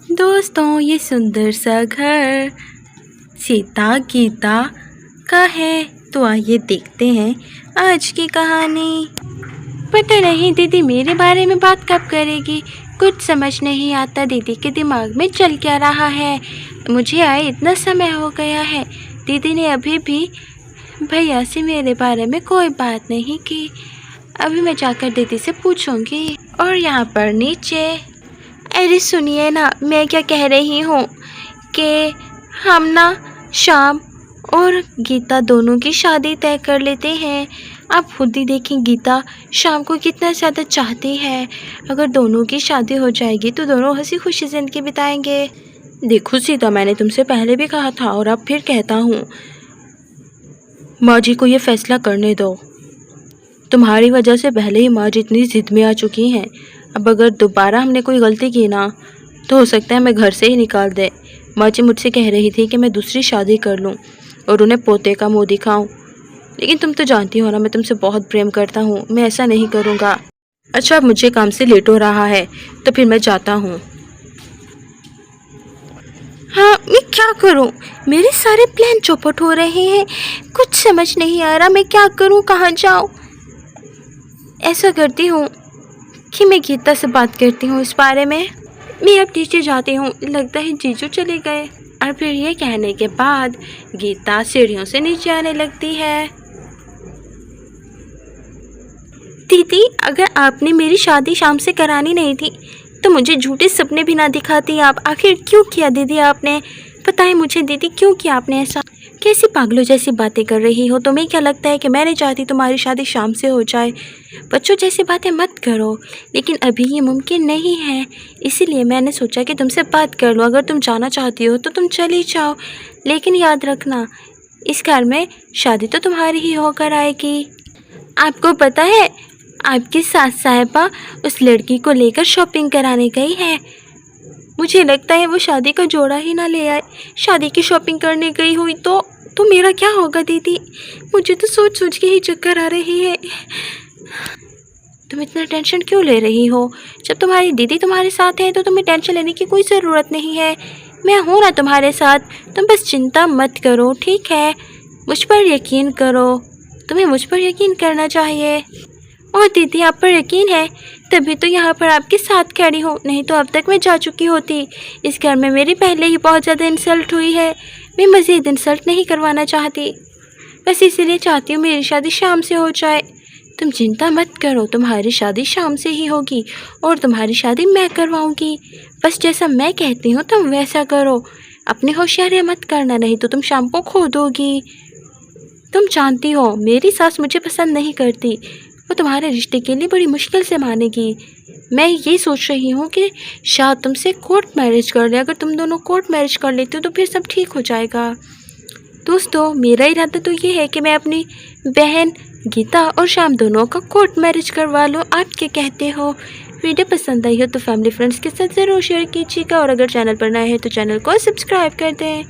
दोस्तों, ये सुंदर सा घर सीता गीता का है। तो आइए देखते हैं आज की कहानी। पता नहीं दीदी मेरे बारे में बात कब करेगी, कुछ समझ नहीं आता दीदी के दिमाग में चल क्या रहा है। मुझे आए इतना समय हो गया है, दीदी ने अभी भी भैया से मेरे बारे में कोई बात नहीं की। अभी मैं जाकर दीदी से पूछूंगी। और यहाँ पर नीचे, अरे सुनिए ना, मैं क्या कह रही हूँ कि हम ना शाम और गीता दोनों की शादी तय कर लेते हैं। आप खुद ही देखें, गीता शाम को कितना ज़्यादा चाहती है। अगर दोनों की शादी हो जाएगी तो दोनों हंसी खुशी ज़िंदगी बिताएंगे। देखो सीता, मैंने तुमसे पहले भी कहा था और अब फिर कहता हूँ, माँ जी को ये फैसला करने दो। तुम्हारी वजह से पहले ही माँ जी इतनी ज़िद में आ चुकी हैं। अब अगर दोबारा हमने कोई गलती की ना तो हो सकता है मैं घर से ही निकाल दे। माँ जी मुझसे कह रही थी कि मैं दूसरी शादी कर लूँ और उन्हें पोते का मुँह दिखाऊं, लेकिन तुम तो जानती हो ना, मैं तुमसे बहुत प्रेम करता हूँ, मैं ऐसा नहीं करूँगा। अच्छा, अब मुझे काम से लेट हो रहा है तो फिर मैं जाता हूँ। हाँ, मैं क्या करूँ, मेरे सारे प्लान चौपट हो रहे हैं, कुछ समझ नहीं आ रहा मैं क्या करूँ, कहाँ जाऊँ। ऐसा करती हूँ कि मैं गीता से बात करती हूँ इस बारे में। मैं अब नीचे जाती हूँ, लगता है जीजू चले गए। और फिर ये कहने के बाद गीता सीढ़ियों से नीचे आने लगती है। दीदी, अगर आपने मेरी शादी शाम से करानी नहीं थी तो मुझे झूठे सपने भी ना दिखाती आप। आखिर क्यों किया दीदी आपने, बताएं मुझे दीदी, क्यों किया आपने ऐसा? कैसी पागलों जैसी बातें कर रही हो? तुम्हें क्या लगता है कि मैं नहीं चाहती तुम्हारी शादी शाम से हो जाए? बच्चों जैसी बातें मत करो, लेकिन अभी ये मुमकिन नहीं है, इसीलिए मैंने सोचा कि तुमसे बात कर लूँ। अगर तुम जाना चाहती हो तो तुम चली जाओ, लेकिन याद रखना इस घर में शादी तो तुम्हारी ही होकर आएगी। आपको पता है, आपकी सास साहिबा उस लड़की को लेकर शॉपिंग कराने गई है। मुझे लगता है वो शादी का जोड़ा ही ना ले आए। शादी की शॉपिंग करने गई हुई तो मेरा क्या होगा दीदी? मुझे तो सोच सोच के ही चक्कर आ रही है। तुम इतना टेंशन क्यों ले रही हो? जब तुम्हारी दीदी तुम्हारे साथ है तो तुम्हें टेंशन लेने की कोई ज़रूरत नहीं है। मैं हूँ ना तुम्हारे साथ, तुम बस चिंता मत करो, ठीक है? मुझ पर यकीन करो, तुम्हें मुझ पर यकीन करना चाहिए। और दीदी, आप पर यकीन है तभी तो यहाँ पर आपके साथ खड़ी हूँ, नहीं तो अब तक मैं जा चुकी होती। इस घर में मेरी पहले ही बहुत ज़्यादा इंसल्ट हुई है, मैं मज़ीद इंसल्ट नहीं करवाना चाहती। बस इसीलिए चाहती हूँ मेरी शादी शाम से हो जाए। तुम चिंता मत करो, तुम्हारी शादी शाम से ही होगी और तुम्हारी शादी मैं करवाऊँगी। बस जैसा मैं कहती हूँ तुम वैसा करो, अपनी होशियारी मत करना, नहीं तो तुम शाम को खो दोगी। तुम जानती हो मेरी सास मुझे पसंद नहीं करती, वो तुम्हारे रिश्ते के लिए बड़ी मुश्किल से मानेगी। मैं ये सोच रही हूँ कि शायद तुमसे कोर्ट मैरिज कर ले। अगर तुम दोनों कोर्ट मैरिज कर लेते हो तो फिर सब ठीक हो जाएगा। दोस्तों, मेरा इरादा तो ये है कि मैं अपनी बहन गीता और शाम दोनों का कोर्ट मैरिज करवा लूँ। आप क्या कहते हो? वीडियो पसंद आई हो तो फैमिली फ्रेंड्स के साथ ज़रूर शेयर कीजिएगा और अगर चैनल पर नए हैं तो चैनल को सब्सक्राइब कर दें।